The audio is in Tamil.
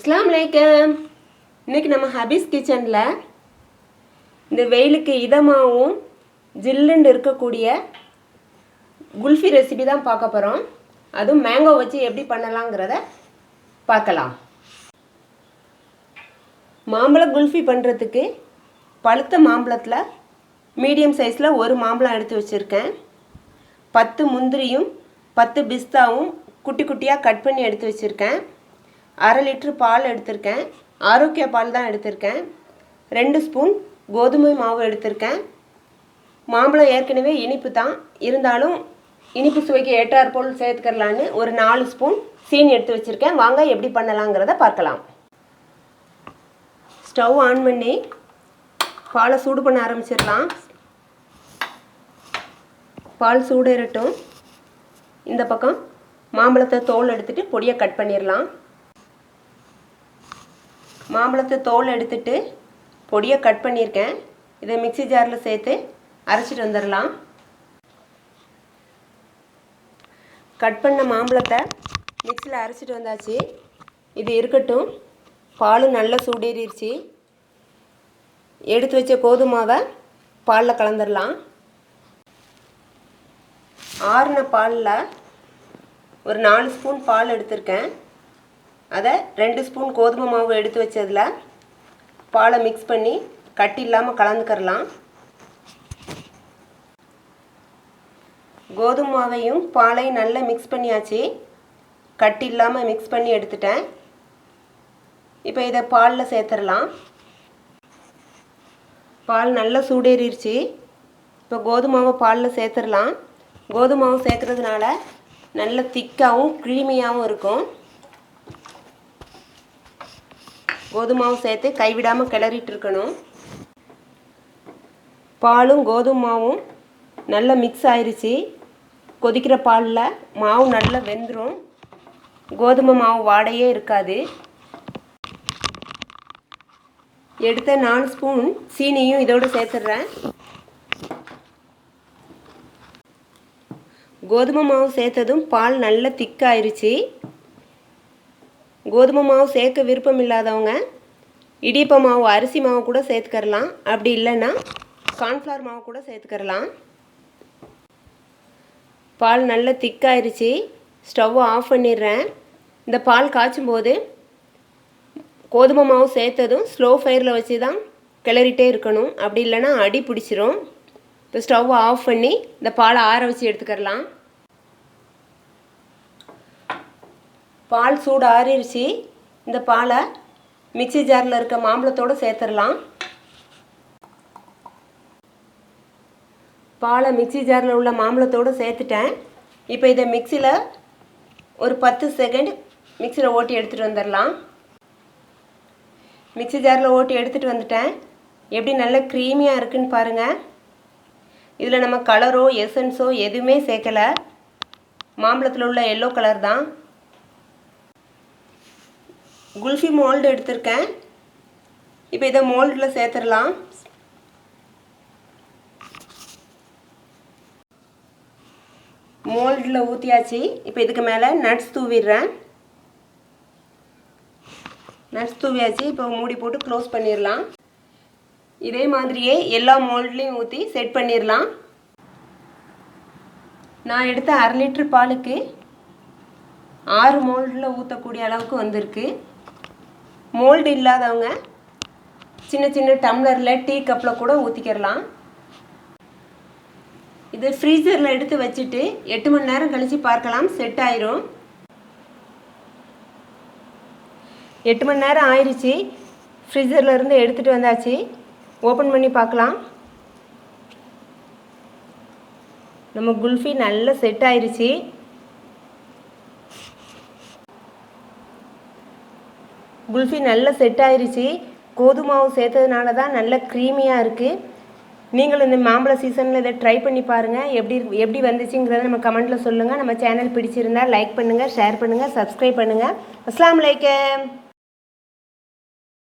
அஸ்ஸலாமு அலைக்கும். இன்றைக்கி நம்ம ஹபீஸ் கிச்சனில் இந்த வெயிலுக்கு இதமாகவும் ஜில்லுண்டு இருக்கக்கூடிய குல்ஃபி ரெசிபி தான் பார்க்க போகிறோம். அதுவும் மேங்கோ வச்சு எப்படி பண்ணலாங்கிறத பார்க்கலாம். மாம்பழ குல்ஃபி பண்ணுறதுக்கு பழுத்த மாம்பழத்தில் மீடியம் சைஸில் ஒரு மாம்பழம் எடுத்து வச்சுருக்கேன். 10 முந்திரியும் 10 பிஸ்தாவும் குட்டி குட்டியாக கட் பண்ணி எடுத்து வச்சுருக்கேன். 1/2 லிட்டர் பால் எடுத்திருக்கேன். ஆரோக்கிய பால் தான் எடுத்திருக்கேன். 2 ஸ்பூன் கோதுமை மாவு எடுத்திருக்கேன். மாம்பழம் ஏற்கனவே இனிப்பு தான், இருந்தாலும் இனிப்பு சுவைக்கு ஏற்றாற் போல் சேர்த்துக்கலான்னு ஒரு 4 ஸ்பூன் சீனி எடுத்து வச்சுருக்கேன். வாங்க எப்படி பண்ணலாங்கிறத பார்க்கலாம். ஸ்டவ் ஆன் பண்ணி பாலை சூடு பண்ண ஆரம்பிச்சிடலாம். பால் சூடேறட்டும். இந்த பக்கம் மாம்பழத்தை தோல் எடுத்துகிட்டு பொடியை கட் பண்ணிடலாம். மாம்பழத்தை தோல் எடுத்துட்டு பொடியை கட் பண்ணியிருக்கேன். இதை மிக்ஸி ஜாரில் சேர்த்து அரைச்சிட்டு வந்துடலாம். கட் பண்ண மாம்பழத்தை மிக்ஸியில் அரைச்சிட்டு வந்தாச்சு. இது இருக்கட்டும். பாலும் நல்லா சூடேறிடுச்சு. எடுத்து வச்ச கோதுமாவை பாலில் கலந்துடலாம். ஆறின பாலில் ஒரு 4 ஸ்பூன் பால் எடுத்திருக்கேன். அதை 2 ஸ்பூன் கோதுமை மாவு எடுத்து வச்சதில் பாலை மிக்ஸ் பண்ணி கட்டி இல்லாமல் கலந்துக்கிறலாம். கோதுமை மாவையும் பாலையும் நல்லா மிக்ஸ் பண்ணியாச்சு. கட்டி இல்லாமல் மிக்ஸ் பண்ணி எடுத்துட்டேன். இப்போ இதை பாலில் சேர்த்துடலாம். பால் நல்லா சூடேறிடுச்சு. இப்போ கோதுமை மாவை பாலில் சேர்த்துடலாம். கோதுமை மாவு சேர்க்குறதுனால நல்ல திக்காகவும் க்ரீமியாகவும் இருக்கும். கோதுமை மாவு சேர்த்து கைவிடாமல் கிளறிட்டு இருக்கணும். பாலும் கோதுமை மாவும் நல்லா மிக்ஸ் ஆயிடுச்சு. கொதிக்கிற பாலில் மாவு நல்லா வெந்துடும். கோதுமை மாவு வாடையே இருக்காது. எடுத்த 4 ஸ்பூன் சீனியும் இதோடு சேர்த்துடுறேன். கோதுமை மாவு சேர்த்ததும் பால் நல்ல திக்காயிருச்சு. கோதுமை மாவு சேர்க்க விருப்பம் இல்லாதவங்க இடியப்ப மாவு அரிசி மாவு கூட சேர்த்துக்கரலாம். அப்படி இல்லைன்னா கார்ன்ஃப்ளவர் மாவு கூட சேர்த்துக்கரலாம். பால் நல்ல திக்காயிருச்சு. ஸ்டவ்வை ஆஃப் பண்ணிடுறேன். இந்த பால் காய்ச்சும் போது கோதுமை மாவு சேர்த்ததும் ஸ்லோ ஃபயரில் வச்சு தான் கிளறிட்டே இருக்கணும். அப்படி இல்லைன்னா அடி பிடிச்சிரும். இப்போ ஸ்டவ்வை ஆஃப் பண்ணி இந்த பாலை ஆற வச்சு எடுத்துக்கரலாம். பால் சூடு ஆறிடுச்சு. இந்த பாலை மிக்ஸி ஜாரில் இருக்க மாம்பழத்தோடு சேர்த்துடலாம். பாலை மிக்ஸி ஜாரில் உள்ள மாம்பழத்தோடு சேர்த்துட்டேன். இப்போ இதை மிக்ஸியில் ஒரு 10 செகண்ட் மிக்ஸியில் ஓட்டி எடுத்துகிட்டு வந்துடலாம். மிக்ஸி ஜாரில் ஓட்டி எடுத்துகிட்டு வந்துட்டேன். எப்படி நல்ல க்ரீமியாக இருக்குன்னு பாருங்கள். இதில் நம்ம கலரோ எசன்ஸோ எதுவுமே சேர்க்கலை. மாம்பழத்தில் உள்ள எல்லோ கலர் தான். குல்ஃபி மோல்டு எடுத்திருக்கேன். இப்போ இதை மோல்டில் சேர்த்துடலாம். மோல்டில் ஊற்றியாச்சு. இப்போ இதுக்கு மேலே நட்ஸ் தூவிடுறேன். நட்ஸ் தூவியாச்சு. இப்போ மூடி போட்டு க்ளோஸ் பண்ணிடலாம். இதே மாதிரியே எல்லா மோல்ட்லேயும் ஊற்றி செட் பண்ணிடலாம். நான் எடுத்த 1/2 லிட்டர் பாலுக்கு 6 மோல்டில் ஊற்றக்கூடிய அளவுக்கு வந்திருக்கு. மோல்டு இல்லாதவங்க சின்ன சின்ன டம்ளரில் டீ கப்பில் கூட ஊற்றிக்கிறலாம். இது ஃப்ரீசரில் எடுத்து வச்சுட்டு 8 மணி நேரம் கழித்து பார்க்கலாம். செட் ஆயிரும். 8 மணி நேரம் ஆயிடுச்சு. ஃப்ரீசரில் இருந்து எடுத்துகிட்டு வந்தாச்சு. ஓப்பன் பண்ணி பார்க்கலாம். நம்ம குல்ஃபி நல்லா செட் ஆயிடுச்சு. குல்ஃபி நல்லா செட் ஆயிடுச்சு. கோதுமை மாவு சேர்த்ததுனால தான் நல்ல க்ரீமியாக இருக்குது. நீங்களும் இந்த மாம்பழ சீசனில் இதை ட்ரை பண்ணி பாருங்கள். எப்படி வந்துச்சுங்கிறத நம்ம கமெண்ட்டில் சொல்லுங்கள். நம்ம சேனல் பிடிச்சிருந்தால் லைக் பண்ணுங்கள், ஷேர் பண்ணுங்கள், சப்ஸ்கிரைப் பண்ணுங்கள். அஸ்ஸலாமு அலைக்கும்.